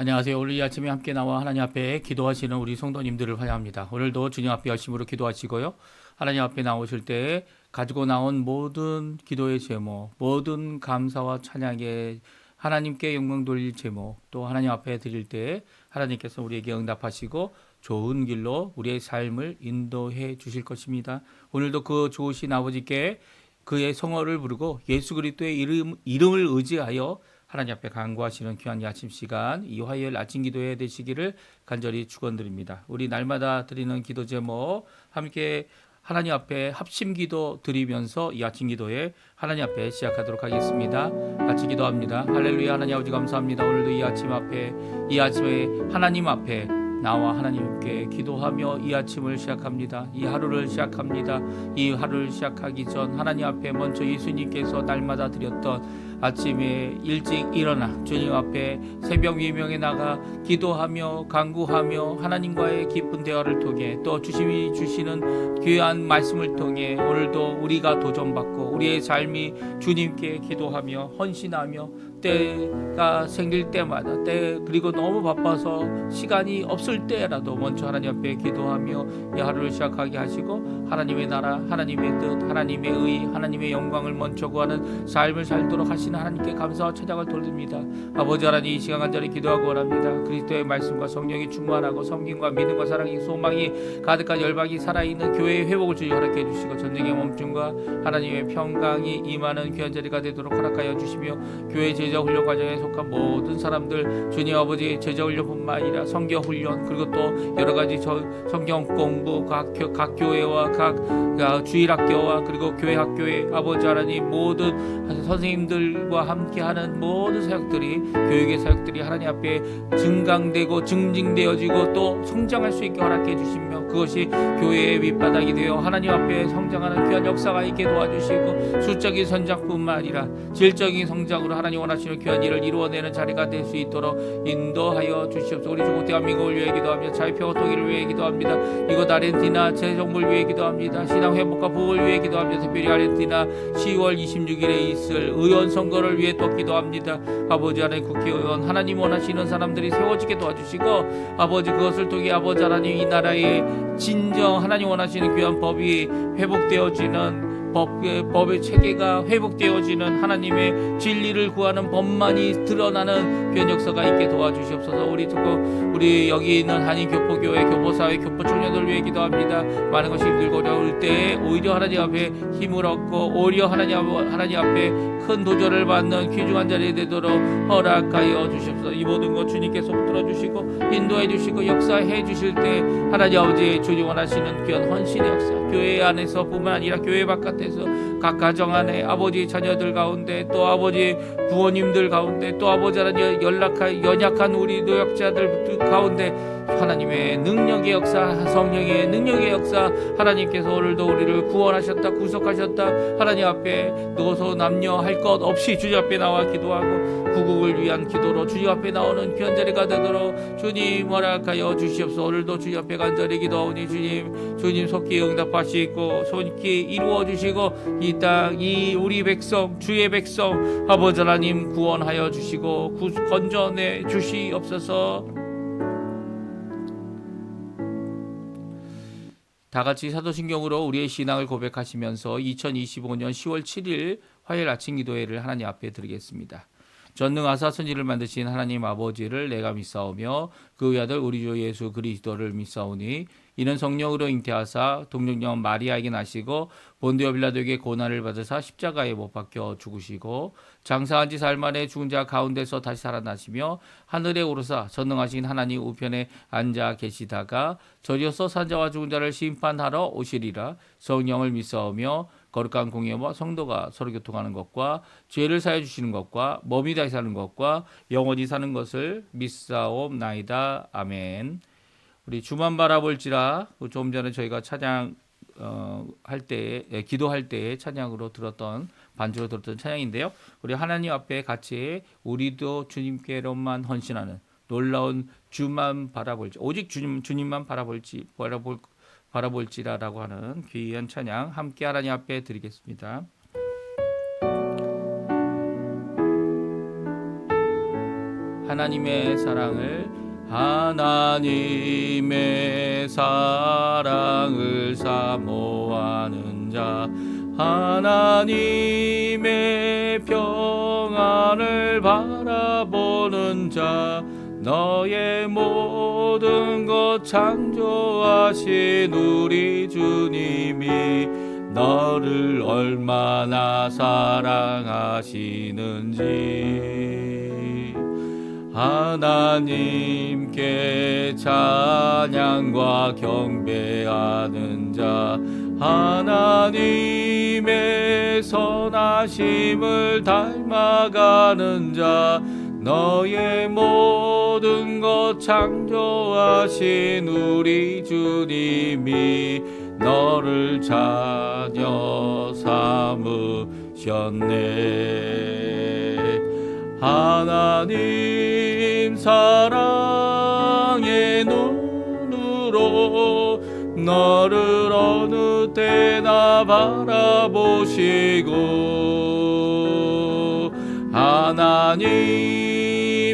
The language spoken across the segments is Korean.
안녕하세요. 오늘 이 아침에 함께 나와 하나님 앞에 기도하시는 우리 성도님들을 환영합니다. 오늘도 주님 앞에 열심으로 기도하시고요. 하나님 앞에 나오실 때 가지고 나온 모든 기도의 제목, 모든 감사와 찬양의 하나님께 영광 돌릴 제목, 또 하나님 앞에 드릴 때 하나님께서 우리에게 응답하시고 좋은 길로 우리의 삶을 인도해 주실 것입니다. 오늘도 그 좋으신 아버지께 그의 성호를 부르고 예수 그리스도의 이름을 의지하여 하나님 앞에 간구하시는 귀한 이 아침 시간, 이 화요일 아침 기도회 되시기를 간절히 축원드립니다. 우리 날마다 드리는 기도 제목 함께 하나님 앞에 합심 기도 드리면서 이 아침 기도회 하나님 앞에 시작하도록 하겠습니다. 같이 기도합니다. 할렐루야. 하나님 아버지 감사합니다. 오늘도 이 아침에 하나님 앞에 나와 하나님께 기도하며 이 아침을 시작합니다. 이 하루를 시작합니다. 이 하루를 시작하기 전 하나님 앞에 먼저 예수님께서 날마다 드렸던 아침에 일찍 일어나 주님 앞에 새벽 미명에 나가 기도하며 간구하며 하나님과의 깊은 대화를 통해 또 주님이 주시는 귀한 말씀을 통해 오늘도 우리가 도전받고 우리의 삶이 주님께 기도하며 헌신하며 때가 생길 때마다 그리고 너무 바빠서 시간이 없을 때라도 먼저 하나님 앞에 기도하며 이 하루를 시작하게 하시고 하나님의 나라, 하나님의 뜻, 하나님의 의, 하나님의 영광을 먼저 구하는 삶을 살도록 하시는 하나님께 감사와 찬양을 돌립니다. 아버지 하나님, 이 시간 간절히 기도하고 원합니다. 그리스도의 말씀과 성령이 충만하고 성김과 믿음과 사랑이 소망이 가득한 열방이 살아있는 교회의 회복을 주여 허락해 주시고 전쟁의 멈춤과 하나님의 평강이 임하는 귀한 자리가 되도록 허락하여 주시며 교회 제자 훈련 과정에 속한 모든 사람들 주님 아버지 제자 훈련뿐만 아니라 성경 훈련 그리고 또 여러 가지 성경 공부 각 교회와 각 주일학교와 그리고 교회 학교의 아버지 하나님 모든 선생님들과 함께하는 모든 사역들이 교육의 사역들이 하나님 앞에 증강되고 증진되어지고 또 성장할 수 있게 허락해 주시며 그것이 교회의 밑바닥이 되어 하나님 앞에 성장하는 귀한 역사가 있게 도와주시고 수적인 성장뿐만 아니라 질적인 성장으로 하나님 원하시는 귀한 일을 이루어내는 자리가 될 수 있도록 인도하여 주시옵소서. 우리 조국 대한민국을 위해 기도합니다. 자유평화 통일을 위해 기도합니다. 이곳 아르헨티나 재정부를 위해 기도합니다. 신앙 회복과 복을 위해 기도합니다. 특별히 아르헨티나 10월 26일에 있을 의원 선거를 위해 또 기도합니다. 아버지 하나님 국회의원 하나님 원하시는 사람들이 세워지게 도와주시고 아버지 그것을 통해 아버지 하나님 이 나라의 진정 하나님 원하시는 귀한 법이 회복되어지는 법의 체계가 회복되어지는 하나님의 진리를 구하는 법만이 드러나는 귀한 역사가 있게 도와주시옵소서. 우리 여기 있는 한인교포교회 교포사회 교포청년들 위해 기도합니다. 많은 것이 힘들고 어려울 때 오히려 하나님 앞에 힘을 얻고 오히려 하나님 앞에 큰 도전을 받는 귀중한 자리에 되도록 허락하여 주시옵소서. 이 모든 것 주님께서 붙들어 주시고 인도해 주시고 역사해 주실 때 하나님 아버지 주님 원하시는 귀한 헌신의 역사 교회 안에서 뿐만 아니라 교회 바깥에서 각 가정 안에 아버지 자녀들 가운데 또 아버지 부모님들 가운데 또 아버지 하나님 연약한 우리 노약자들 가운데 하나님의 능력의 역사 성령의 능력의 역사 하나님께서 오늘도 우리를 구원하셨다 구속하셨다 하나님 앞에 노소 남녀 할 것 없이 주님 앞에 나와 기도하고 구국을 위한 기도로 주님 앞에 나오는 귀한 자리가 되도록 주님 허락하여 주시옵소서. 오늘도 주님 앞에 간절히 기도하오니 주님 속히 응답하시고 속히 이루어 주시고 이 땅 이 우리 백성 주의 백성 아버지 하나님 구원하여 주시고 건져내 주시옵소서. 다 같이 사도신경으로 우리의 신앙을 고백하시면서 2025년 10월 7일 화요일 아침 기도회를 하나님 앞에 드리겠습니다. 전능하사 천지를 만드신 하나님 아버지를 내가 믿사오며 그 외아들 우리 주 예수 그리스도를 믿사오니 이는 성령으로 잉태하사 동정녀 마리아에게 나시고 본디오 빌라도에게 고난을 받으사 십자가에 못 박혀 죽으시고 장사한 지 사흘 만에 죽은 자 가운데서 다시 살아나시며 하늘에 오르사 전능하신 하나님 우편에 앉아 계시다가 저리어서 산자와 죽은 자를 심판하러 오시리라. 성령을 믿사오며 거룩한 공예와 성도가 서로 교통하는 것과 죄를 사해 주시는 것과 몸이 다시 사는 것과 영원히 사는 것을 믿사옵나이다. 아멘. 우리 주만 바라볼지라 좀 전에 저희가 찬양 할 때 기도할 때 찬양으로 들었던 반주로 들었던 찬양인데요. 우리 하나님 앞에 같이 우리도 주님께로만 헌신하는 놀라운 주만 바라볼지 오직 주님만 바라볼지라라고 하는 귀한 찬양 함께 하나님 앞에 드리겠습니다. 하나님의 사랑을 사모하는 자, 하나님의 평안을 바라보는 자, 너의 모든 것 창조하신 우리 주님이 너를 얼마나 사랑하시는지 하나님께 찬양과 경배하는 자, 하나님의 선하심을 닮아가는 자, 너의 모든 것 창조하신 우리 주님이 너를 자녀 삼으셨네. 하나님 사랑의 눈으로 너를 어느 때나 바라보시고 하나님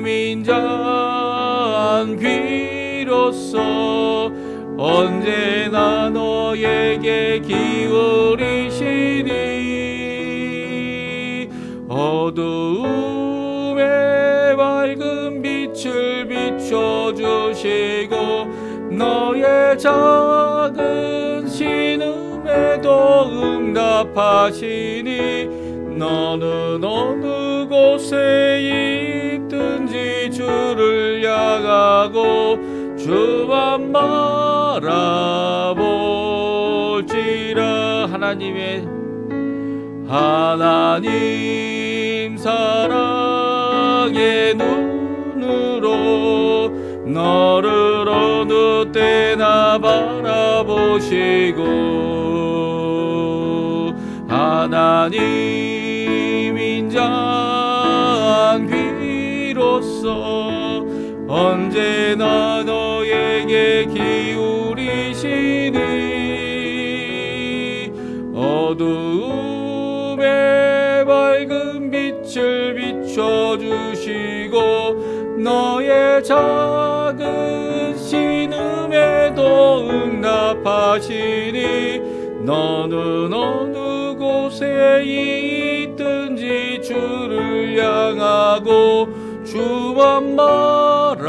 인자한 귀로써 언제나 너에게 기울이시니 어두움에 밝은 빛을 비춰주시고 너의 작은 신음에도 응답하시니 너는 어느 곳에 있든지 주를 향하고 주만 바라볼지라. 하나님 사랑의 눈으로 너를 어느 때나 바라보시고 하나님 인자한 귀로써 언제나 너에게 기울이시니 어두움에 밝은 빛을 비춰주시고 너의 작은 신음에도 응답하시니 너는 어느 곳에 있든지 주를 향하고 주만 바라볼지라.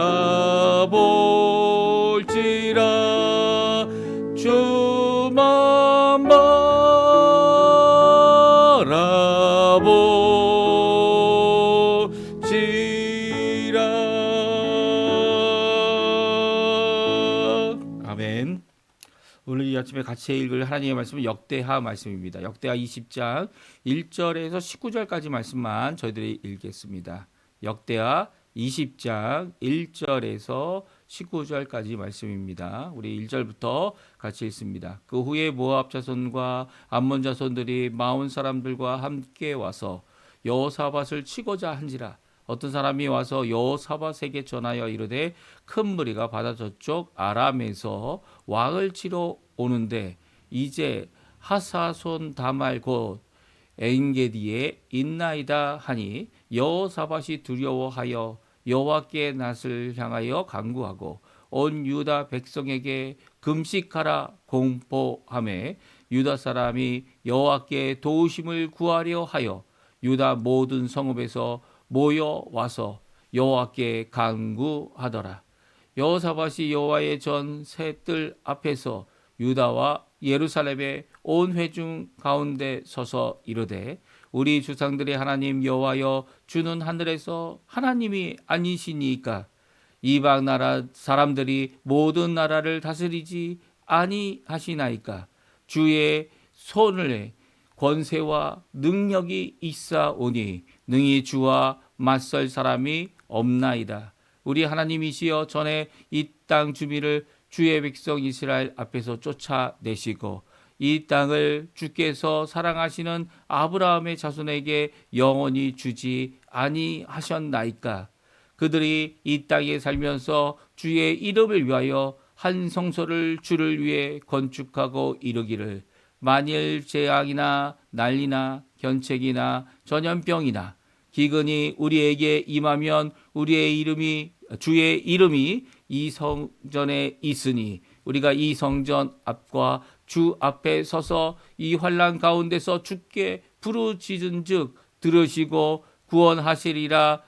주만 바라볼지라. 아멘. 오늘 이 아침에 같이 읽을 하나님의 말씀은 역대하 말씀입니다. 역대하 20장 1절에서 19절까지 말씀만 저희들이 읽겠습니다. 역대하 20장 1절에서 19절까지 말씀입니다. 우리 1절부터 같이 읽습니다. 그 후에 모압 자손과 암몬 자손들이 마온 사람들과 함께 와서 여호사밧을 치고자 한지라. 어떤 사람이 와서 여호사밧에게 전하여 이르되 큰 무리가 바다 저쪽 아람에서 왕을 치러 오는데 이제 하사손 다말 곧 엔게디에 있나이다 하니 여호사밧이 두려워하여 여호와께 낯을 향하여 간구하고 온 유다 백성에게 금식하라 공포하매 유다 사람이 여호와께 도우심을 구하려 하여 유다 모든 성읍에서 모여 와서 여호와께 간구하더라. 여호사밧이 여호와의 전 셋들 앞에서 유다와 예루살렘의 온 회중 가운데 서서 이르되 우리 주상들의 하나님 여호와여 주는 하늘에서 하나님이 아니시니까 이방 나라 사람들이 모든 나라를 다스리지 아니하시나이까 주의 손을 권세와 능력이 있사오니 능히 주와 맞설 사람이 없나이다. 우리 하나님이시여 전에 이 땅 주민을 주의 백성 이스라엘 앞에서 쫓아내시고 이 땅을 주께서 사랑하시는 아브라함의 자손에게 영원히 주지 아니하셨나이까. 그들이 이 땅에 살면서 주의 이름을 위하여 한 성소를 주를 위해 건축하고 이르기를 만일 재앙이나 난리나 견책이나 전염병이나 기근이 우리에게 임하면 주의 이름이 이 성전에 있으니 우리가 이 성전 앞과 주 앞에 서서 이 환난 가운데서 주께 부르짖은즉 들으시고 구원하시리라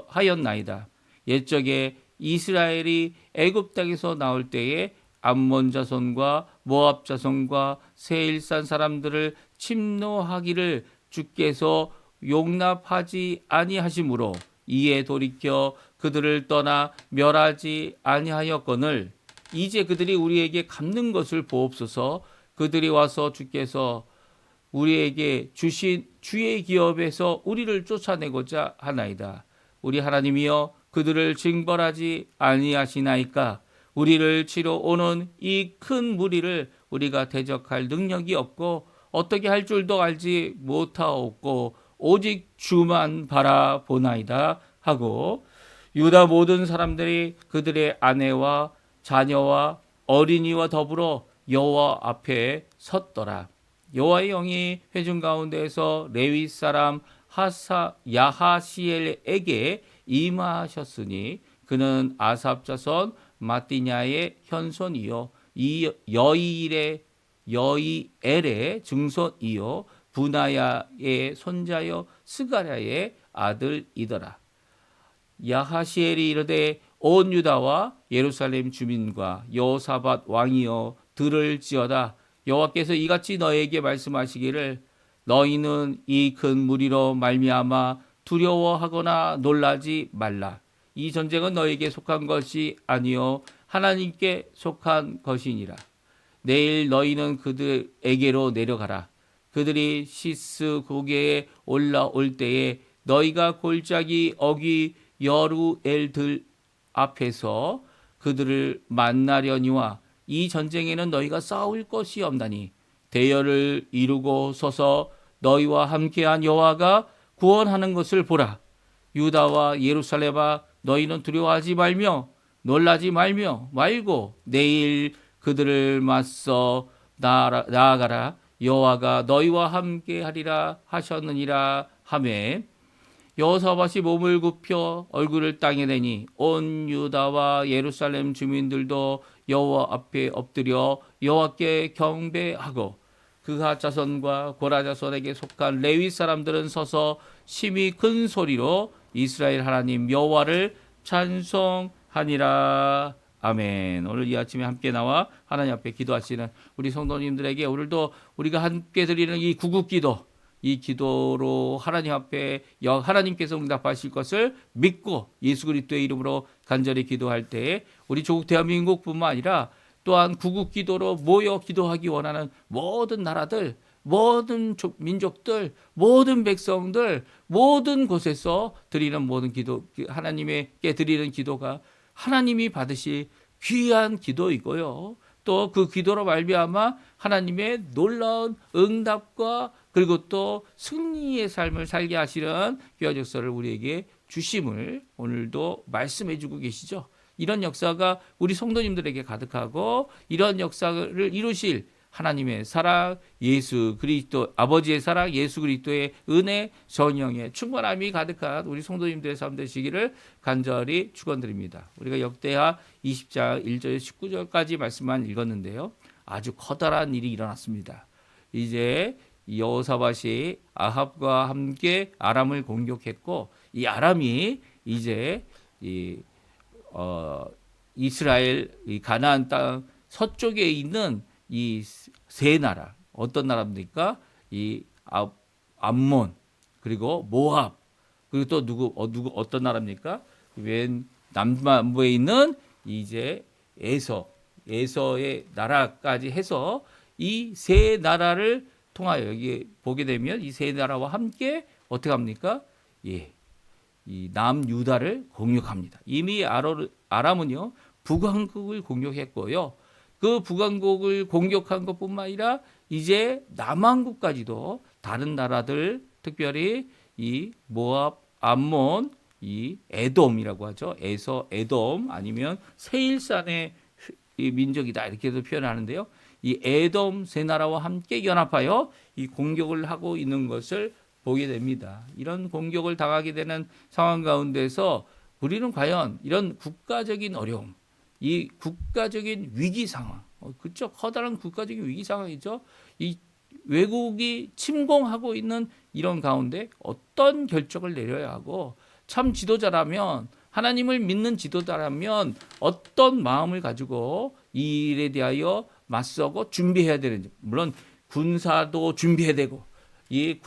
하였나이다. 옛적에 이스라엘이 애굽 땅에서 나올 때에 암몬 자손과 모압 자손과 세일산 사람들을 침노하기를 주께서 용납하지 아니하심으로 이에 돌이켜 그들을 떠나 멸하지 아니하였거늘 이제 그들이 우리에게 갚는 것을 보옵소서. 그들이 와서 주께서 우리에게 주신 주의 기업에서 우리를 쫓아내고자 하나이다. 우리 하나님이여 그들을 징벌하지 아니하시나이까. 우리를 치러 오는 이 큰 무리를 우리가 대적할 능력이 없고 어떻게 할 줄도 알지 못하옵고 오직 주만 바라보나이다 하고 유다 모든 사람들이 그들의 아내와 자녀와 어린이와 더불어 여호와 앞에 섰더라. 여호와의 영이 회중 가운데에서 레위 사람 야하시엘에게 임하셨으니 그는 아삽 자손 마띠냐의 현손이요 이 여이엘의 증손이요 분하야의 손자요 스가랴의 아들이더라. 야하시엘이 이르되 온 유다와 예루살렘 주민과 여호사밧 왕이여 들을지어다. 여호와께서 이같이 너에게 말씀하시기를 너희는 이 큰 무리로 말미암아 두려워하거나 놀라지 말라. 이 전쟁은 너에게 속한 것이 아니요 하나님께 속한 것이니라. 내일 너희는 그들에게로 내려가라. 그들이 시스 고개에 올라올 때에 너희가 골짜기 어귀 여루엘들 앞에서 그들을 만나려니와 이 전쟁에는 너희가 싸울 것이 없나니 대열을 이루고 서서 너희와 함께한 여호와가 구원하는 것을 보라. 유다와 예루살렘아 너희는 두려워하지 말며 놀라지 말고 내일 그들을 맞서 나아가라. 여호와가 너희와 함께하리라 하셨느니라 하매 여호사밧이 몸을 굽혀 얼굴을 땅에 대니 온 유다와 예루살렘 주민들도 여호와 앞에 엎드려 여호와께 경배하고 그하 자손과 고라 자손에게 속한 레위 사람들은 서서 심히 큰 소리로 이스라엘 하나님 여호와를 찬송하니라. 아멘. 오늘 이 아침에 함께 나와 하나님 앞에 기도하시는 우리 성도님들에게 오늘도 우리가 함께 드리는 이 구국기도 이 기도로 하나님 앞에 하나님께서 응답하실 것을 믿고 예수 그리스도의 이름으로 간절히 기도할 때 우리 조국 대한민국뿐만 아니라 또한 구국기도로 모여 기도하기 원하는 모든 나라들, 모든 민족들, 모든 백성들, 모든 곳에서 드리는 모든 기도, 하나님께 드리는 기도가 하나님이 받으실 귀한 기도이고요. 또 그 기도로 말미암아 하나님의 놀라운 응답과 그리고 또 승리의 삶을 살게 하시는 귀한 역사를 우리에게 주심을 오늘도 말씀해 주고 계시죠. 이런 역사가 우리 성도님들에게 가득하고 이런 역사를 이루실 하나님의 사랑, 예수 그리스도 아버지의 사랑, 예수 그리스도의 은혜, 성령의 충만함이 가득한 우리 성도님들의 삶 되시기를 간절히 축원드립니다. 우리가 역대하 20장 1절 19절까지 말씀만 읽었는데요. 아주 커다란 일이 일어났습니다. 이제 여호사밧이 아합과 함께 아람을 공격했고 이 아람이 이제 이스라엘 가나안 땅 서쪽에 있는 이 세 나라 어떤 나라입니까? 이 암몬 그리고 모압 그리고 또 어떤 나라입니까? 맨 남부에 있는 이제 에서의 나라까지 해서 이 세 나라를 통하여 여기 보게 되면 이 세 나라와 함께 어떻게 합니까? 이 남유다를 공격합니다. 이미 아람은요 북왕국을 공격했고요. 그 북왕국을 공격한 것뿐만 아니라 이제 남왕국까지도 다른 나라들 특별히 이 모압, 암몬, 이 에돔이라고 하죠. 에돔 아니면 세일산의 민족이다 이렇게도 표현하는데요. 이 에돔 세 나라와 함께 연합하여 이 공격을 하고 있는 것을 보게 됩니다. 이런 공격을 당하게 되는 상황 가운데서 우리는 과연 이런 국가적인 어려움, 이 국가적인 위기 상황, 그렇죠? 커다란 국가적인 위기 상황이죠. 이 외국이 침공하고 있는 이런 가운데 어떤 결정을 내려야 하고, 참 지도자라면, 하나님을 믿는 지도자라면 어떤 마음을 가지고 이 일에 대하여 맞서고 준비해야 되는지, 물론 군사도 준비해야 되고 이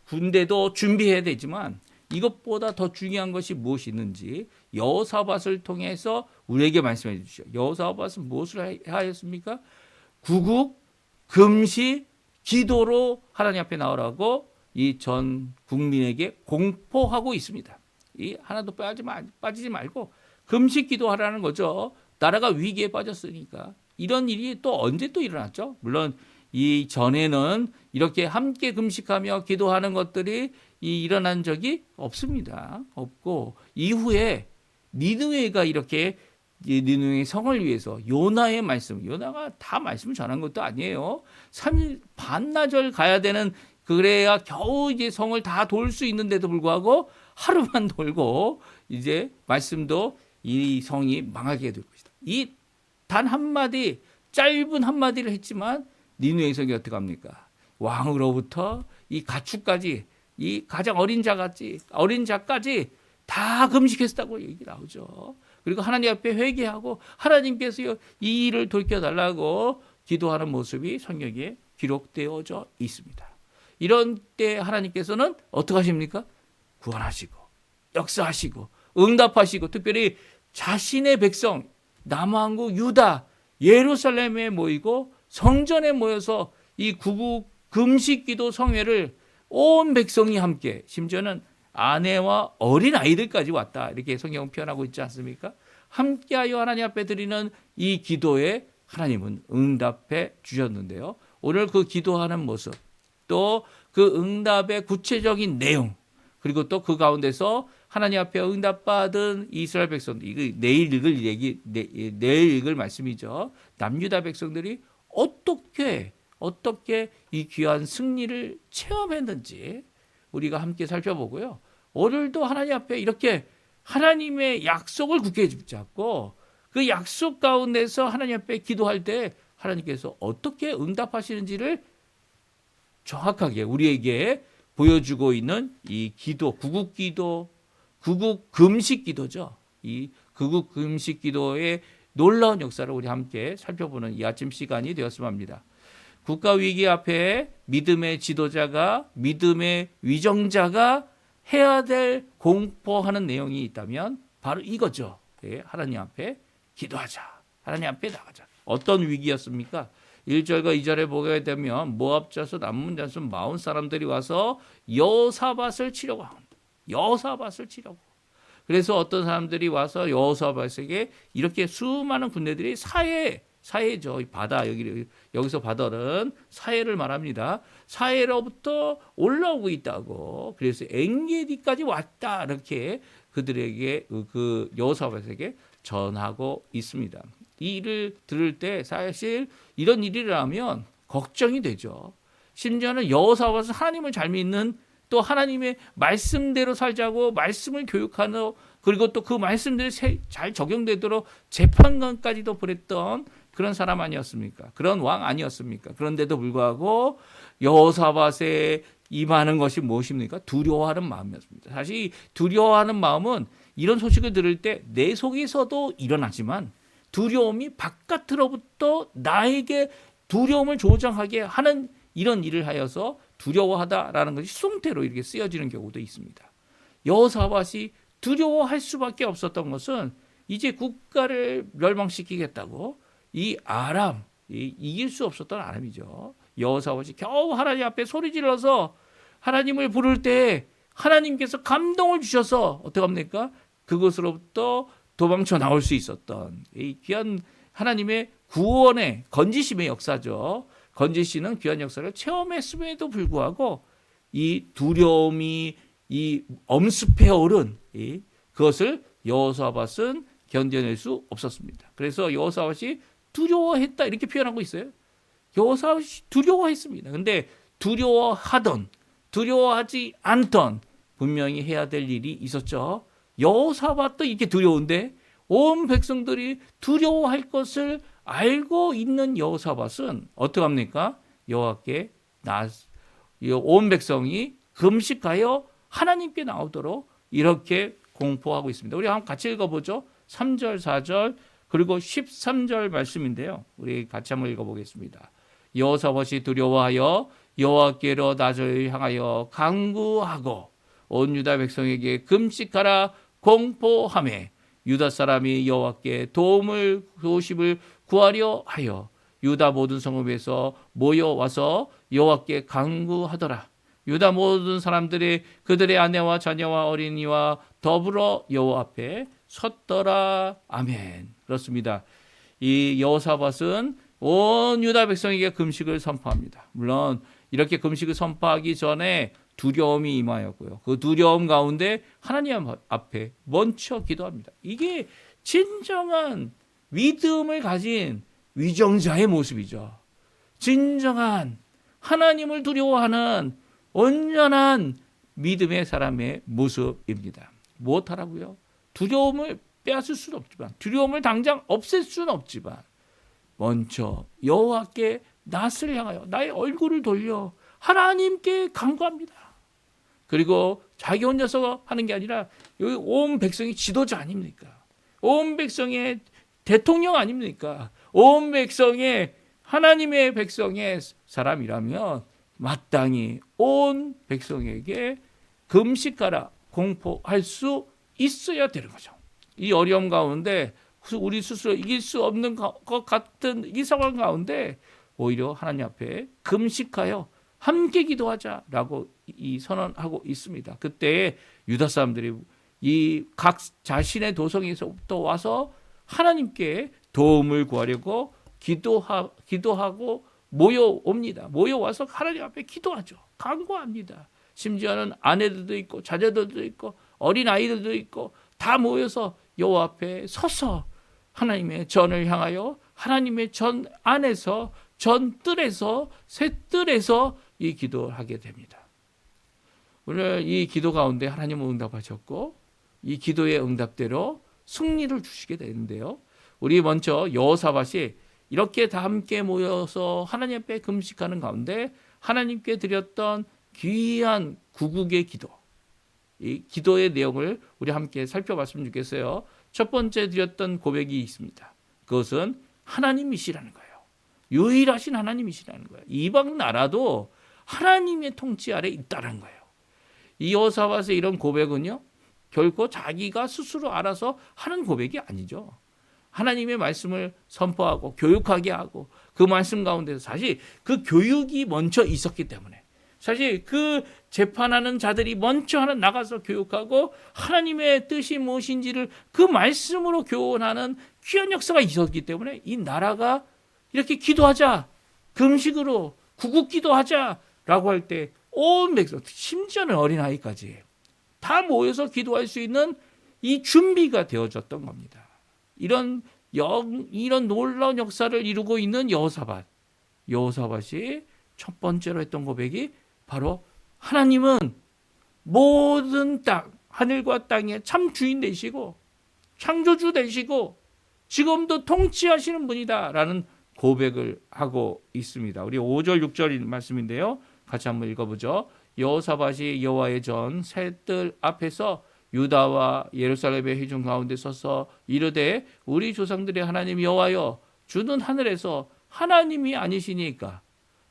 군대도 준비해야 되지만, 이것보다 더 중요한 것이 무엇이 있는지 여호사밧을 통해서 우리에게 말씀해 주시죠. 여호사밧은 무엇을 하였습니까? 구국 금시 기도로 하나님 앞에 나오라고 이 전 국민에게 공포하고 있습니다. 이 하나도 빠지지 말고 금식 기도하라는 거죠. 나라가 위기에 빠졌으니까. 이런 일이 또 언제 또 일어났죠? 물론 이 전에는 이렇게 함께 금식하며 기도하는 것들이 일어난 적이 없습니다. 없고, 이후에 니느웨가 이렇게 니느웨 성을 위해서 요나의 말씀, 요나가 다 말씀을 전한 것도 아니에요. 3일 반나절 가야 되는, 그래야 겨우 이제 성을 다 돌 수 있는데도 불구하고 하루만 돌고 이제 말씀도 이 성이 망하게 될 것이다. 이 단 한마디, 짧은 한마디를 했지만 니느웨 성이 어떻게 합니까? 왕으로부터 이 가축까지, 이 가장 어린 자까지 다 금식했다고 얘기 나오죠. 그리고 하나님 앞에 회개하고 하나님께서 이 일을 돌켜달라고 기도하는 모습이 성경에 기록되어져 있습니다. 이런 때 하나님께서는 어떻게 하십니까? 구원하시고 역사하시고 응답하시고, 특별히 자신의 백성 남왕국 유다 예루살렘에 모이고 성전에 모여서 이 구국 금식기도 성회를 온 백성이 함께, 심지어는 아내와 어린 아이들까지 왔다, 이렇게 성경은 표현하고 있지 않습니까? 함께하여 하나님 앞에 드리는 이 기도에 하나님은 응답해 주셨는데요. 오늘 그 기도하는 모습, 또 그 응답의 구체적인 내용, 그리고 또 그 가운데서 하나님 앞에 응답받은 이스라엘 백성들, 이거 내일 읽을 말씀이죠. 남유다 백성들이 어떻게 이 귀한 승리를 체험했는지 우리가 함께 살펴보고요. 오늘도 하나님 앞에 이렇게 하나님의 약속을 굳게 붙잡고 그 약속 가운데서 하나님 앞에 기도할 때 하나님께서 어떻게 응답하시는지를 정확하게 우리에게 보여주고 있는 이 기도, 구국 기도, 구국 금식 기도죠. 이 구국 금식 기도의 놀라운 역사를 우리 함께 살펴보는 이 아침 시간이 되었으면 합니다. 국가 위기 앞에 믿음의 지도자가, 믿음의 위정자가 해야 될 공포하는 내용이 있다면 바로 이거죠. 하나님 앞에 기도하자. 하나님 앞에 나가자. 어떤 위기였습니까? 1절과 2절에 보게 되면 모압 자손, 암몬 자손 40사람들이 와서 여호사밧을 치려고 합니다. 여호사밧을 치려고. 그래서 어떤 사람들이 와서 여호사밧에게 이렇게 수많은 군대들이 사해죠. 바다, 여기서 바다는 사해를 말합니다. 사해로부터 올라오고 있다고. 그래서 엔게디까지 왔다. 이렇게 그들에게, 그 여호사밧에게 전하고 있습니다. 이 일을 들을 때 사실 이런 일이라면 걱정이 되죠. 심지어는 여호사밧은 하나님을 잘 믿는, 또 하나님의 말씀대로 살자고 말씀을 교육하는, 그리고 또 그 말씀들이 잘 적용되도록 재판관까지도 보냈던 그런 사람 아니었습니까? 그런 왕 아니었습니까? 그런데도 불구하고 여호사밧에 임하는 것이 무엇입니까? 두려워하는 마음이었습니다. 사실 두려워하는 마음은 이런 소식을 들을 때 내 속에서도 일어나지만, 두려움이 바깥으로부터 나에게 두려움을 조장하게 하는 이런 일을 하여서 두려워하다라는 것이 수동태로 이렇게 쓰여지는 경우도 있습니다. 여호사밧이 두려워할 수밖에 없었던 것은 이제 국가를 멸망시키겠다고 이 아람, 이길 수 없었던 아람이죠. 여호사밧이 겨우 하나님 앞에 소리 질러서 하나님을 부를 때 하나님께서 감동을 주셔서 어떻게 합니까? 그것으로부터 도망쳐 나올 수 있었던 이 귀한 하나님의 구원의 건지심의 역사죠. 건지시는 귀한 역사를 체험했음에도 불구하고 이 두려움이 이 엄습해 오른 그것을 여호사밧은 견뎌낼 수 없었습니다. 그래서 여호사밧이 두려워했다 이렇게 표현하고 있어요. 여호사밧이 두려워했습니다. 근데 두려워하던, 두려워하지 않던 분명히 해야 될 일이 있었죠. 여호사밧도 이게 두려운데 온 백성들이 두려워할 것을 알고 있는 여호사밧은 어떻게 합니까? 여호와께 온 백성이 금식하여 하나님께 나오도록 이렇게 공포하고 있습니다. 우리 한번 같이 읽어보죠. 3절, 4절 그리고 13절 말씀인데요. 우리 같이 한번 읽어보겠습니다. 여호사밧이 두려워하여 여호와께로 나를 향하여 간구하고 온 유다 백성에게 금식하라 공포하매 유다 사람이 여호와께 도심을 구하려 하여 유다 모든 성읍에서 모여와서 여호와께 간구하더라. 유다 모든 사람들이 그들의 아내와 자녀와 어린이와 더불어 여호와 앞에 섰더라. 아멘. 그렇습니다. 이 여호사밧은 온 유다 백성에게 금식을 선포합니다. 물론 이렇게 금식을 선포하기 전에 두려움이 임하였고요. 그 두려움 가운데 하나님 앞에 멈춰 기도합니다. 이게 진정한 믿음을 가진 위정자의 모습이죠. 진정한 하나님을 두려워하는 온전한 믿음의 사람의 모습입니다. 무엇하라고요? 두려움을 빼앗을 수는 없지만, 두려움을 당장 없앨 수는 없지만 먼저 여호와께 낯을 향하여 나의 얼굴을 돌려 하나님께 간구합니다. 그리고 자기 혼자서 하는 게 아니라 여기 온 백성이 지도자 아닙니까? 온 백성의 대통령 아닙니까? 온 백성의 하나님의 백성의 사람이라면 마땅히 온 백성에게 금식하라 공포할 수 있어야 되는 거죠. 이 어려움 가운데 우리 스스로 이길 수 없는 것 같은 이 상황 가운데 오히려 하나님 앞에 금식하여 함께 기도하자라고 이 선언하고 있습니다. 그때 유다 사람들이 이 각 자신의 도성에서부터 와서 하나님께 도움을 구하려고 기도하고 모여옵니다. 모여와서 하나님 앞에 기도하죠. 간구합니다. 심지어는 아내들도 있고 자녀들도 있고 어린 아이들도 있고 다 모여서 여호와 앞에 서서 하나님의 전을 향하여 하나님의 전 안에서 전 뜰에서 새 뜰에서 이 기도를 하게 됩니다. 오늘 이 기도 가운데 하나님은 응답하셨고 이 기도의 응답대로 승리를 주시게 되는데요. 우리 먼저 여호사밧이 이렇게 다 함께 모여서 하나님 앞에 금식하는 가운데 하나님께 드렸던 귀한 구국의 기도, 이 기도의 내용을 우리 함께 살펴봤으면 좋겠어요. 첫 번째 드렸던 고백이 있습니다. 그것은 하나님이시라는 거예요. 유일하신 하나님이시라는 거예요. 이방 나라도 하나님의 통치 아래 있다는 거예요. 이 여호사밧의 이런 고백은요, 결코 자기가 스스로 알아서 하는 고백이 아니죠. 하나님의 말씀을 선포하고 교육하게 하고 그 말씀 가운데서 사실 그 교육이 먼저 있었기 때문에 사실 그 재판하는 자들이 먼저 나가서 교육하고 하나님의 뜻이 무엇인지를 그 말씀으로 교훈하는 귀한 역사가 있었기 때문에 이 나라가 이렇게 기도하자, 금식으로 구국 기도하자라고 할 때 온 백성, 심지어는 어린아이까지 다 모여서 기도할 수 있는 이 준비가 되어졌던 겁니다. 이런 놀라운 역사를 이루고 있는 여호사밧이 첫 번째로 했던 고백이 바로 하나님은 모든 땅, 하늘과 땅의 참 주인 되시고 창조주 되시고 지금도 통치하시는 분이다라는 고백을 하고 있습니다. 우리 5절 6절 말씀인데요. 같이 한번 읽어보죠. 여호사밧이 여호와의 전 새 뜰 앞에서 유다와 예루살렘의 회중 가운데 서서 이르되 우리 조상들의 하나님 여호와여 주는 하늘에서 하나님이 아니시니까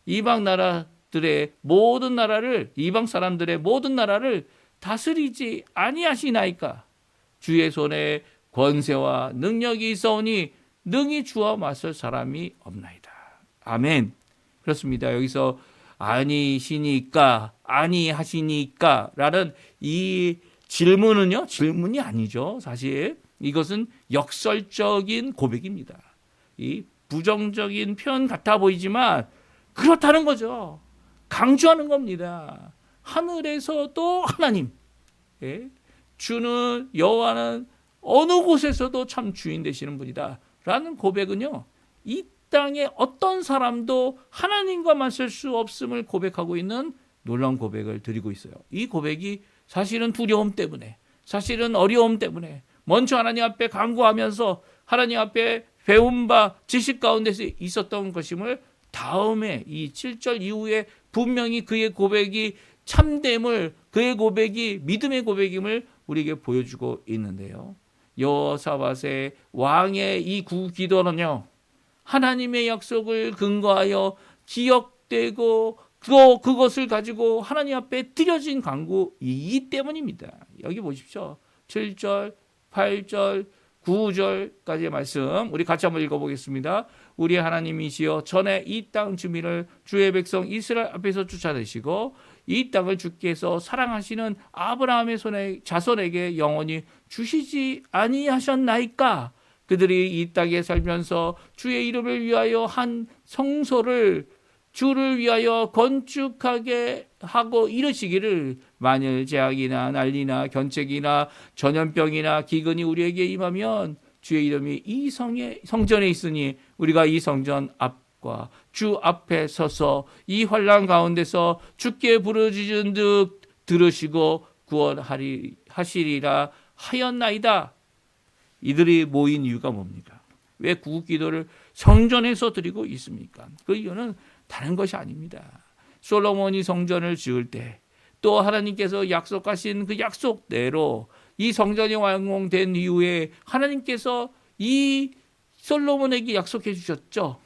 이방 나라들의 모든 나라를 이방 사람들의 모든 나라를 다스리지 아니하시나이까 주의 손에 권세와 능력이 있어오니 능히 주와 맞설 사람이 없나이다. 아멘. 그렇습니다. 여기서 아니시니까 아니하시니까 라는 이 질문은요, 질문이 아니죠. 사실 이것은 역설적인 고백입니다. 이 부정적인 표현 같아 보이지만 그렇다는 거죠. 강조하는 겁니다. 하늘에서도 하나님, 주는 여호와는 어느 곳에서도 참 주인 되시는 분이다 라는 고백은요, 이 땅에 어떤 사람도 하나님과 맞설 수 없음을 고백하고 있는 놀라운 고백을 드리고 있어요. 이 고백이 사실은 두려움 때문에, 사실은 어려움 때문에 먼저 하나님 앞에 간구하면서 하나님 앞에 배운 바 지식 가운데서 있었던 것임을 다음에 이 7절 이후에 분명히 그의 고백이 참됨을, 그의 고백이 믿음의 고백임을 우리에게 보여주고 있는데요. 여호사밧의 왕의 이 기도는요, 하나님의 약속을 근거하여 기억되고 그것을 가지고 하나님 앞에 드려진 간구이기 때문입니다. 여기 보십시오. 7절, 8절, 9절까지의 말씀 우리 같이 한번 읽어보겠습니다. 우리 하나님이시여, 전에 이 땅 주민을 주의 백성 이스라엘 앞에서 쫓아내시고 이 땅을 주께서 사랑하시는 아브라함의 자손에게 영원히 주시지 아니하셨나이까? 그들이 이 땅에 살면서 주의 이름을 위하여 한 성소를 주를 위하여 건축하게 하고 이르시기를, 만일 재앙이나 난리나 견책이나 전염병이나 기근이 우리에게 임하면 주의 이름이 이 성전에 있으니 우리가 이 성전 앞과 주 앞에 서서 이 환난 가운데서 주께 부르짖은 듯 들으시고 구원하시리라 하였나이다. 이들이 모인 이유가 뭡니까? 왜 구국기도를 성전에서 드리고 있습니까? 그 이유는 다른 것이 아닙니다. 솔로몬이 성전을 지을 때, 또 하나님께서 약속하신 그 약속대로 이 성전이 완공된 이후에 하나님께서 이 솔로몬에게 약속해 주셨죠.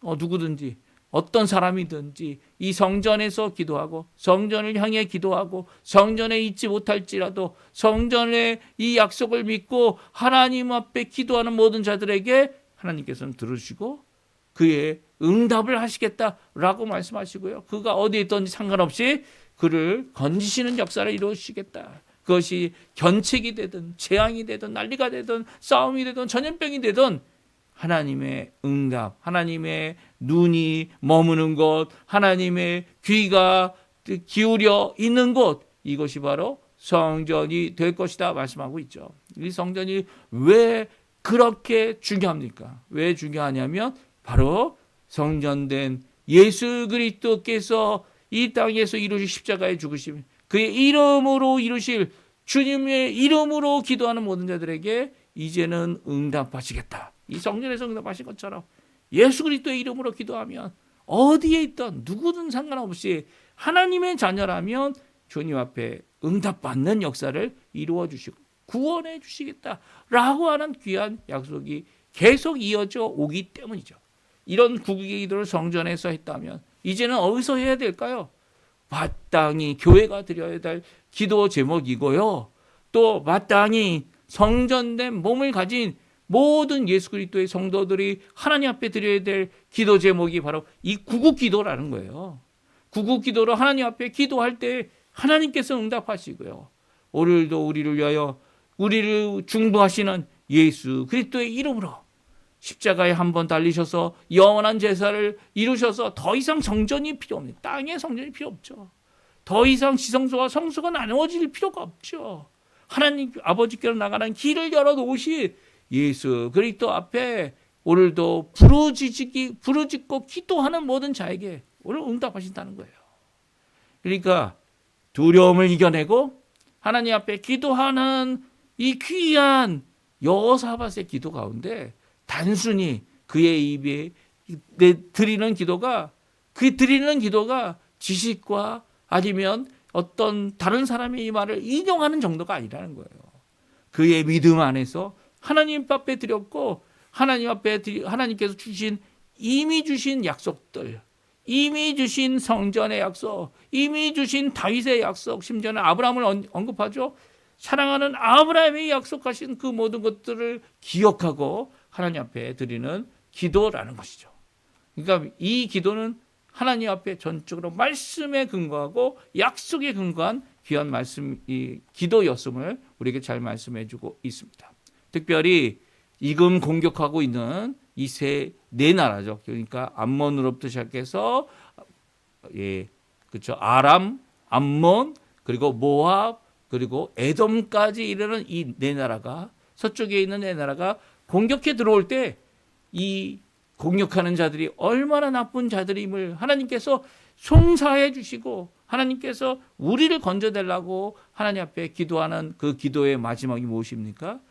누구든지 어떤 사람이든지 이 성전에서 기도하고 성전을 향해 기도하고 성전에 있지 못할지라도 성전의 이 약속을 믿고 하나님 앞에 기도하는 모든 자들에게 하나님께서는 들으시고 그의 응답을 하시겠다라고 말씀하시고요. 그가 어디에 있든지 상관없이 그를 건지시는 역사를 이루시겠다. 그것이 견책이 되든 재앙이 되든 난리가 되든 싸움이 되든 전염병이 되든 하나님의 응답, 하나님의 눈이 머무는 곳, 하나님의 귀가 기울여 있는 곳, 이것이 바로 성전이 될 것이다 말씀하고 있죠. 이 성전이 왜 그렇게 중요합니까? 왜 중요하냐면 바로 성전된 예수 그리스도께서 이 땅에서 이루실 십자가의 죽으심, 그의 이름으로 이루실 주님의 이름으로 기도하는 모든 자들에게 이제는 응답하시겠다. 이 성전에서 응답하신 것처럼 예수 그리스도의 이름으로 기도하면 어디에 있든 누구든 상관없이 하나님의 자녀라면 주님 앞에 응답받는 역사를 이루어 주시고 구원해 주시겠다라고 하는 귀한 약속이 계속 이어져 오기 때문이죠. 이런 구국의 기도를 성전에서 했다면 이제는 어디서 해야 될까요? 마땅히 교회가 드려야 될 기도 제목이고요. 또 마땅히 성전된 몸을 가진 모든 예수 그리스도의 성도들이 하나님 앞에 드려야 될 기도 제목이 바로 이 구국 기도라는 거예요. 구국 기도로 하나님 앞에 기도할 때 하나님께서 응답하시고요. 오늘도 우리를 위하여 우리를 중보하시는 예수 그리스도의 이름으로 십자가에 한번 달리셔서 영원한 제사를 이루셔서 더 이상 성전이 필요 없는, 땅에 성전이 필요 없죠. 더 이상 지성소와 성소가 나누어질 필요가 없죠. 하나님 아버지께로 나가는 길을 열어놓으신 예수 그리스도 앞에 오늘도 부르짖고 기도하는 모든 자에게 오늘 응답하신다는 거예요. 그러니까 두려움을 이겨내고 하나님 앞에 기도하는 이 귀한 여호사밧의 기도 가운데 단순히 그의 입에 드리는 기도가 지식과 아니면 어떤 다른 사람의 이 말을 인용하는 정도가 아니라는 거예요. 그의 믿음 안에서 하나님 앞에 드렸고 하나님 앞에 하나님께서 이미 주신 약속들, 이미 주신 성전의 약속, 이미 주신 다윗의 약속, 심지어는 아브라함을 언급하죠. 사랑하는 아브라함이 약속하신 그 모든 것들을 기억하고 하나님 앞에 드리는 기도라는 것이죠. 그러니까 이 기도는 하나님 앞에 전적으로 말씀에 근거하고 약속에 근거한 귀한 말씀, 이 기도였음을 우리에게 잘 말씀해 주고 있습니다. 특별히 지금 공격하고 있는 이 네 나라죠. 그러니까 암몬으로부터 시작해서 그렇죠. 아람, 암몬, 그리고 모압, 그리고 에돔까지 이르는 이 네 나라가, 서쪽에 있는 네 나라가 공격해 들어올 때 이 공격하는 자들이 얼마나 나쁜 자들임을 하나님께서 송사해 주시고 하나님께서 우리를 건져내려고 하나님 앞에 기도하는 그 기도의 마지막이 무엇입니까?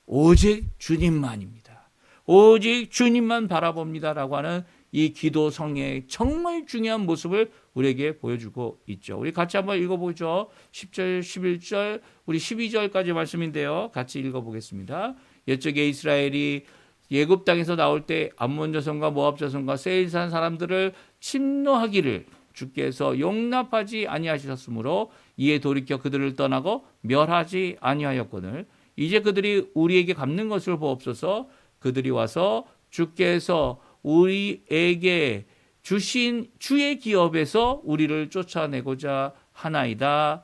오직 주님만입니다. 오직 주님만 바라봅니다라고 하는 이 기도 성의 정말 중요한 모습을 우리에게 보여주고 있죠. 우리 같이 한번 읽어보죠. 10절, 11절, 우리 12절까지 말씀인데요. 같이 읽어보겠습니다. 옛적에 이스라엘이 예굽 땅에서 나올 때 암몬 자손과 모압 자손과 세일산 사람들을 침노하기를 주께서 용납하지 아니하셨으므로 이에 돌이켜 그들을 떠나고 멸하지 아니하였거늘 이제 그들이 우리에게 갚는 것을 보옵소서. 그들이 와서 주께서 우리에게 주신 주의 기업에서 우리를 쫓아내고자 하나이다.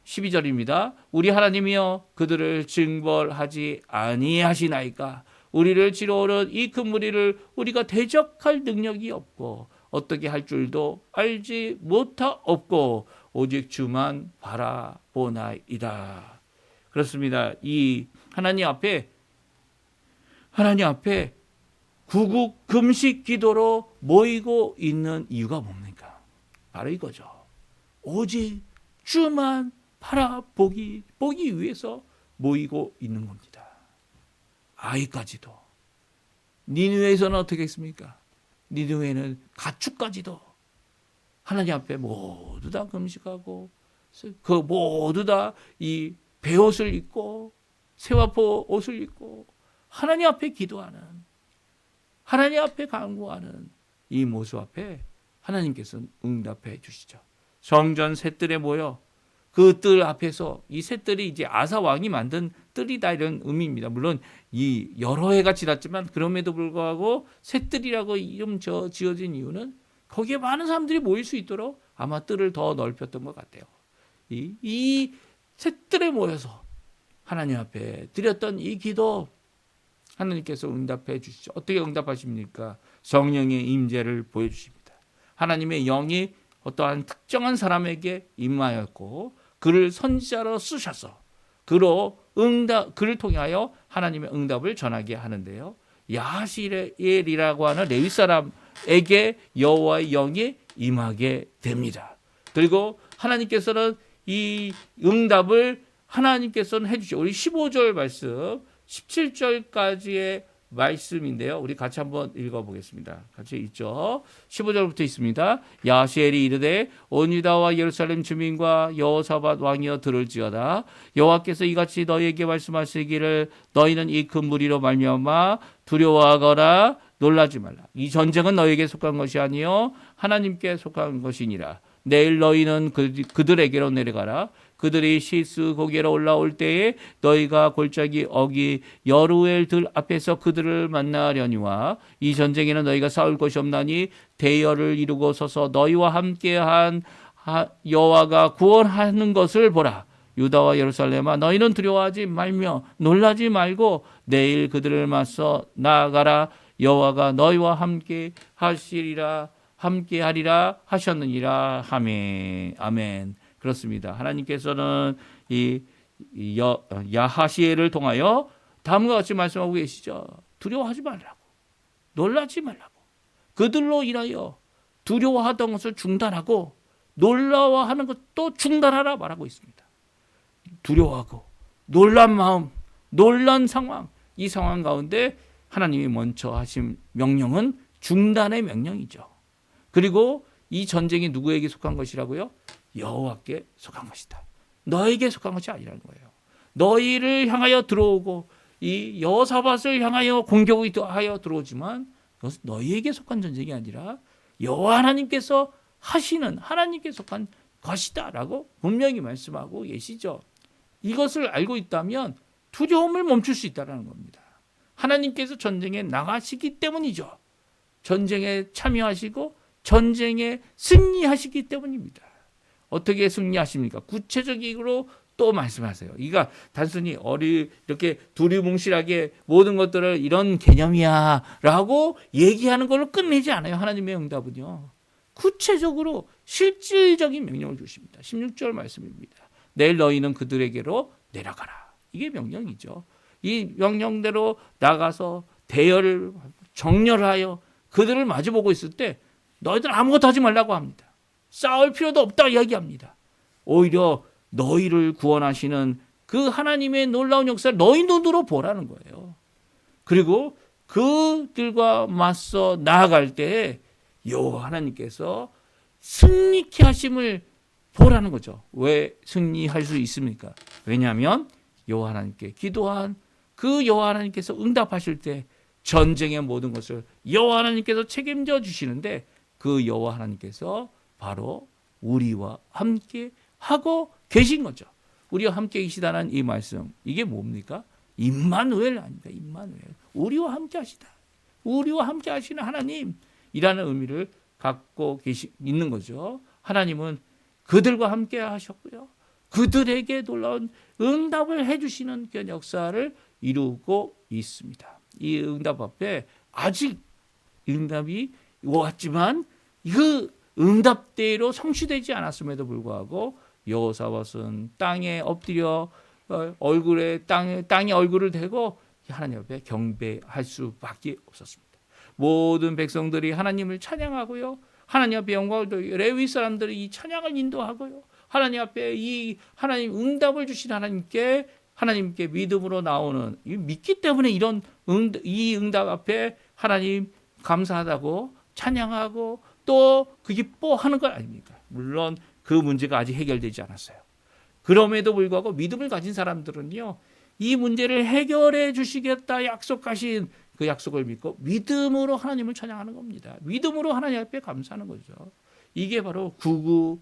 12절입니다. 우리 하나님이여 그들을 징벌하지 아니하시나이까. 우리를 치러오른 이 큰 무리를 우리가 대적할 능력이 없고 어떻게 할 줄도 알지 못하옵고 오직 주만 바라보나이다. 그렇습니다. 이 하나님 앞에 구국 금식 기도로 모이고 있는 이유가 뭡니까? 바로 이거죠. 오직 주만 바라보기 위해서 모이고 있는 겁니다. 아이까지도. 니느웨에서는 어떻게 했습니까? 니느웨는 가축까지도 하나님 앞에 모두 다 금식하고 그 모두 다 이 베옷을 입고 세와포 옷을 입고 하나님 앞에 기도하는, 하나님 앞에 간구하는 이 모습 앞에 하나님께서는 응답해 주시죠. 성전 셋들에 모여 그 뜰 앞에서 이 셋들이 이제 아사 왕이 만든 뜰이다 이런 의미입니다. 물론 이 여러 해가 지났지만 그럼에도 불구하고 셋들이라고 이름 지어진 이유는 거기에 많은 사람들이 모일 수 있도록 아마 뜰을 더 넓혔던 것 같아요. 이 셋들에 모여서 하나님 앞에 드렸던 이 기도 하나님께서 응답해 주시죠. 어떻게 응답하십니까? 성령의 임재를 보여주십니다. 하나님의 영이 어떠한 특정한 사람에게 임하였고 그를 선지자로 쓰셔서 그를 통하여 하나님의 응답을 전하게 하는데요. 야하시엘이라고 하는 레위 사람에게 여호와의 영이 임하게 됩니다. 그리고 하나님께서는 이 응답을 하나님께서는 해주시죠. 우리 15절 말씀 17절까지의 말씀인데요. 우리 같이 한번 읽어보겠습니다. 같이 읽죠. 15절부터 있습니다. 야하시엘이 이르되 온 유다와 예루살렘 주민과 여호사밧 왕이여 들을지어다. 여호와께서 이같이 너희에게 말씀하시기를 너희는 이 큰 무리로 말미암아 두려워하거나 놀라지 말라. 이 전쟁은 너희에게 속한 것이 아니요 하나님께 속한 것이니라. 내일 너희는 그들에게로 내려가라. 그들이 시스 고개로 올라올 때에 너희가 골짜기 어기 여루엘 들 앞에서 그들을 만나려니와 이 전쟁에는 너희가 싸울 것이 없나니 대열을 이루고 서서 너희와 함께한 여호와가 구원하는 것을 보라. 유다와 예루살렘아 너희는 두려워하지 말며 놀라지 말고 내일 그들을 맞서 나아가라. 여호와가 너희와 함께 하리라 하셨느니라. 아멘. 그렇습니다. 하나님께서는 이 야하시엘을 통하여 다음과 같이 말씀하고 계시죠. 두려워하지 말라고, 놀라지 말라고. 그들로 인하여 두려워하던 것을 중단하고 놀라워하는 것도 중단하라 말하고 있습니다. 두려워하고 놀란 마음, 놀란 상황, 이 상황 가운데 하나님이 먼저 하신 명령은 중단의 명령이죠. 그리고 이 전쟁이 누구에게 속한 것이라고요? 여호와께 속한 것이다. 너에게 속한 것이 아니라는 거예요. 너희를 향하여 들어오고 이 여호사밧을 향하여 공격하여 들어오지만 그것은 너희에게 속한 전쟁이 아니라 여호와 하나님께서 하시는 하나님께 속한 것이다라고 분명히 말씀하고 계시죠. 이것을 알고 있다면 두려움을 멈출 수 있다는 겁니다. 하나님께서 전쟁에 나가시기 때문이죠. 전쟁에 참여하시고 전쟁에 승리하시기 때문입니다. 어떻게 승리하십니까? 구체적으로 또 말씀하세요. 이가 단순히 이렇게 두리뭉실하게 모든 것들을 이런 개념이야 라고 얘기하는 걸로 끝내지 않아요. 하나님의 응답은요. 구체적으로 실질적인 명령을 주십니다. 16절 말씀입니다. 내일 너희는 그들에게로 내려가라. 이게 명령이죠. 이 명령대로 나가서 대열을 정렬하여 그들을 마주보고 있을 때 너희들 아무것도 하지 말라고 합니다. 싸울 필요도 없다 이야기합니다. 오히려 너희를 구원하시는 그 하나님의 놀라운 역사를 너희 눈으로 보라는 거예요. 그리고 그들과 맞서 나아갈 때 여호와 하나님께서 승리케 하심을 보라는 거죠. 왜 승리할 수 있습니까? 왜냐하면 여호와 하나님께 기도한 그 여호와 하나님께서 응답하실 때 전쟁의 모든 것을 여호와 하나님께서 책임져 주시는데 그 여호와 하나님께서 바로 우리와 함께 하고 계신 거죠. 우리와 함께 계시다는 이 말씀, 이게 뭡니까? 임마누엘 아닙니까? 임마누엘. 우리와 함께 하시다. 우리와 함께 하시는 하나님이라는 의미를 갖고 있는 거죠. 하나님은 그들과 함께 하셨고요. 그들에게 놀라운 응답을 해주시는 그런 역사를 이루고 있습니다. 이 응답 앞에 아직 응답이 왔지만 그 응답대로 성취되지 않았음에도 불구하고 여호사밧은 땅에 엎드려 땅에 얼굴을 대고 하나님 앞에 경배할 수밖에 없었습니다. 모든 백성들이 하나님을 찬양하고요. 하나님 앞에 영광을 돌리고 레위 사람들이 이 찬양을 인도하고요. 하나님 앞에 이 하나님 응답을 주신 하나님께 믿음으로 나오는 믿기 때문에 이 응답 앞에 하나님 감사하다고 찬양하고 또 그 기뻐하는 것 아닙니까? 물론 그 문제가 아직 해결되지 않았어요. 그럼에도 불구하고 믿음을 가진 사람들은요, 이 문제를 해결해 주시겠다 약속하신 그 약속을 믿고 믿음으로 하나님을 찬양하는 겁니다. 믿음으로 하나님 앞에 감사하는 거죠. 이게 바로 구국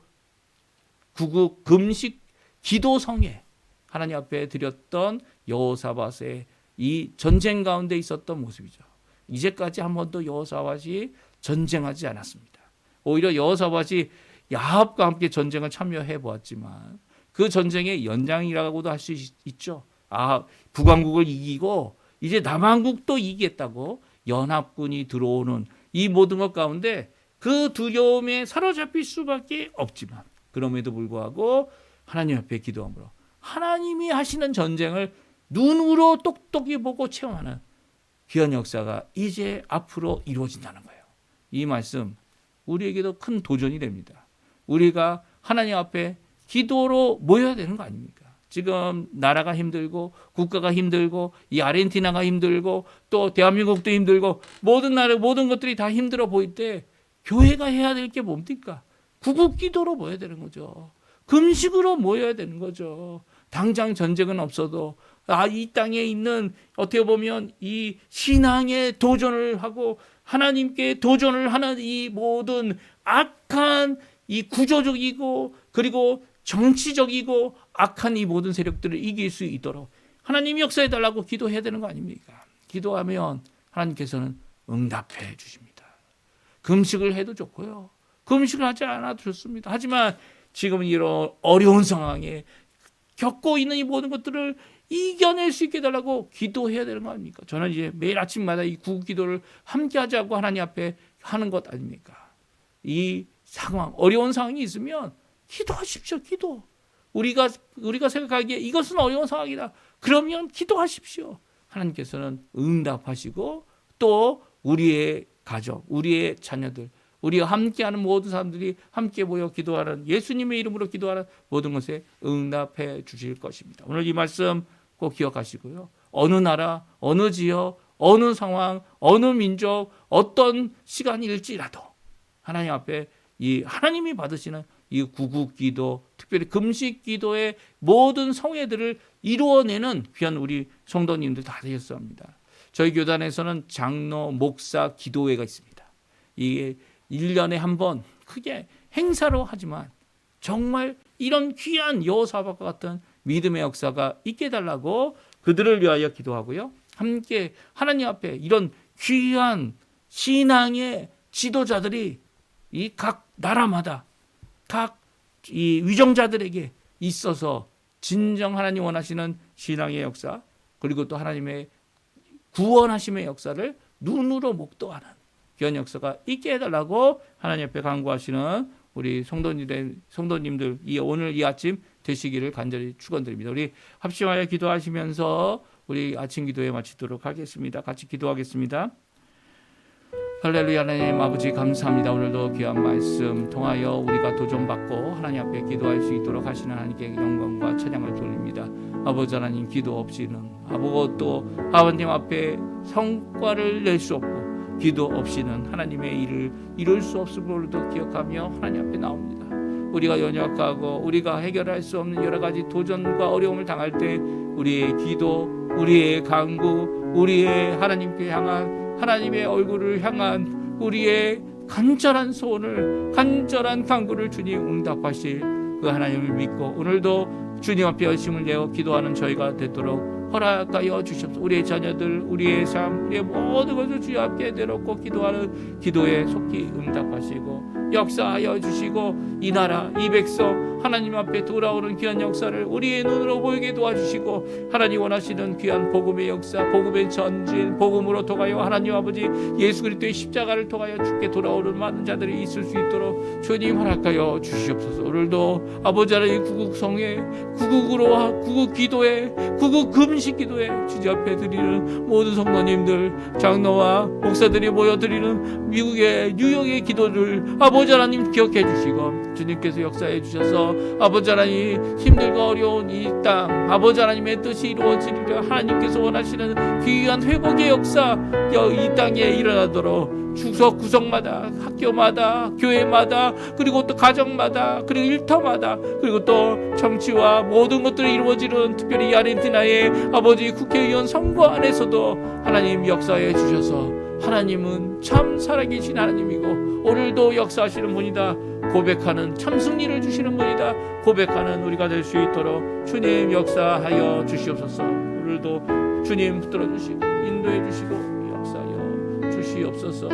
금식 기도성에 하나님 앞에 드렸던 여호사밧의 이 전쟁 가운데 있었던 모습이죠. 이제까지 한 번도 여호사밧이 전쟁하지 않았습니다. 오히려 여호사밧이 야합과 함께 전쟁을 참여해 보았지만 그 전쟁의 연장이라고도 할 수 있죠. 북왕국을 이기고 이제 남왕국도 이기겠다고 연합군이 들어오는 이 모든 것 가운데 그 두려움에 사로잡힐 수밖에 없지만 그럼에도 불구하고 하나님 앞에 기도함으로 하나님이 하시는 전쟁을 눈으로 똑똑히 보고 체험하는 귀한 역사가 이제 앞으로 이루어진다는 거예요. 이 말씀 우리에게도 큰 도전이 됩니다. 우리가 하나님 앞에 기도로 모여야 되는 거 아닙니까? 지금 나라가 힘들고 국가가 힘들고 이 아르헨티나가 힘들고 또 대한민국도 힘들고 모든 나라 모든 것들이 다 힘들어 보일 때 교회가 해야 될 게 뭡니까? 구국 기도로 모여야 되는 거죠. 금식으로 모여야 되는 거죠. 당장 전쟁은 없어도 이 땅에 있는 어떻게 보면 이 신앙에 도전을 하고 하나님께 도전을 하는 이 모든 악한 이 구조적이고 그리고 정치적이고 악한 이 모든 세력들을 이길 수 있도록 하나님이 역사해달라고 기도해야 되는 거 아닙니까? 기도하면 하나님께서는 응답해 주십니다. 금식을 해도 좋고요. 금식을 하지 않아도 좋습니다. 하지만 지금 이런 어려운 상황에 겪고 있는 이 모든 것들을 이겨낼 수 있게 해달라고 기도해야 되는 거 아닙니까? 저는 이제 매일 아침마다 이 구국 기도를 함께 하자고 하나님 앞에 하는 것 아닙니까? 이 상황, 어려운 상황이 있으면 기도하십시오. 기도. 우리가 생각하기에 이것은 어려운 상황이다. 그러면 기도하십시오. 하나님께서는 응답하시고 또 우리의 가족, 우리의 자녀들, 우리와 함께하는 모든 사람들이 함께 모여 기도하는 예수님의 이름으로 기도하는 모든 것에 응답해 주실 것입니다. 오늘 이 말씀 꼭 기억하시고요. 어느 나라, 어느 지역, 어느 상황, 어느 민족, 어떤 시간일지라도 하나님 앞에 이 하나님이 받으시는 이 구국 기도, 특별히 금식 기도의 모든 성회들을 이루어내는 귀한 우리 성도님들 다 되셨습니다. 저희 교단에서는 장로, 목사 기도회가 있습니다. 이게 1년에 한 번 크게 행사로 하지만 정말 이런 귀한 여호사밧과 같은 믿음의 역사가 있게 해달라고 그들을 위하여 기도하고요. 함께 하나님 앞에 이런 귀한 신앙의 지도자들이 이 각 나라마다 각 이 위정자들에게 있어서 진정 하나님 원하시는 신앙의 역사 그리고 또 하나님의 구원하심의 역사를 눈으로 목도하는 귀한 역사가 있게 해달라고 하나님 앞에 간구하시는 우리 성도님들 오늘 이 아침 되시기를 간절히 축원드립니다. 우리 합심하여 기도하시면서 우리 아침 기도에 마치도록 하겠습니다. 같이 기도하겠습니다. 할렐루야. 하나님 아버지 감사합니다. 오늘도 귀한 말씀 통하여 우리가 도전받고 하나님 앞에 기도할 수 있도록 하시는 하나님께 영광과 찬양을 돌립니다. 아버지 하나님, 기도 없이는 아무것도 아버님 앞에 성과를 낼 수 없고 기도 없이는 하나님의 일을 이룰 수 없음을 기억하며 하나님 앞에 나옵니다. 우리가 연약하고 우리가 해결할 수 없는 여러 가지 도전과 어려움을 당할 때 우리의 기도, 우리의 간구, 우리의 하나님께 향한 하나님의 얼굴을 향한 우리의 간절한 소원을, 간절한 간구를 주님 응답하실 그 하나님을 믿고 오늘도 주님 앞에 열심을 내어 기도하는 저희가 되도록 허락하여 주시옵소서. 우리의 자녀들, 우리의 삶, 우리의 모든 것을 주님 앞에 내놓고 기도하는 기도에 속히 응답하시고 역사하여 주시고 이 나라, 이 백성 하나님 앞에 돌아오는 귀한 역사를 우리의 눈으로 보이게 도와주시고 하나님 원하시는 귀한 복음의 역사, 복음의 전진, 복음으로 통하여 하나님 아버지 예수 그리스도의 십자가를 통하여 주께 돌아오는 많은 자들이 있을 수 있도록 주님 허락하여 주시옵소서. 오늘도 아버지 하나님 구국성회, 구국으로 구국 기도회, 구국 금식 기도회 주님 앞에 드리는 모든 성도님들, 장로와 목사들이 모여 드리는 미국의 뉴욕의 기도를 아버지 하나님 기억해 주시고 주님께서 역사해 주셔서 아버지 하나님 힘들고 어려운 이 땅 아버지 하나님의 뜻이 이루어지리라 하나님께서 원하시는 귀한 회복의 역사 이 땅에 일어나도록 주석 구석마다 학교마다 교회마다 그리고 또 가정마다 그리고 일터마다 그리고 또 정치와 모든 것들이 이루어지는 특별히 아르헨티나의 아버지 국회의원 선거 안에서도 하나님 역사해 주셔서 하나님은 참 살아계신 하나님이고 오늘도 역사하시는 분이다 고백하는 참 승리를 주시는 분이다 고백하는 우리가 될 수 있도록 주님 역사하여 주시옵소서. 오늘도 주님 붙들어 주시고 인도해 주시고 역사하여 주시옵소서.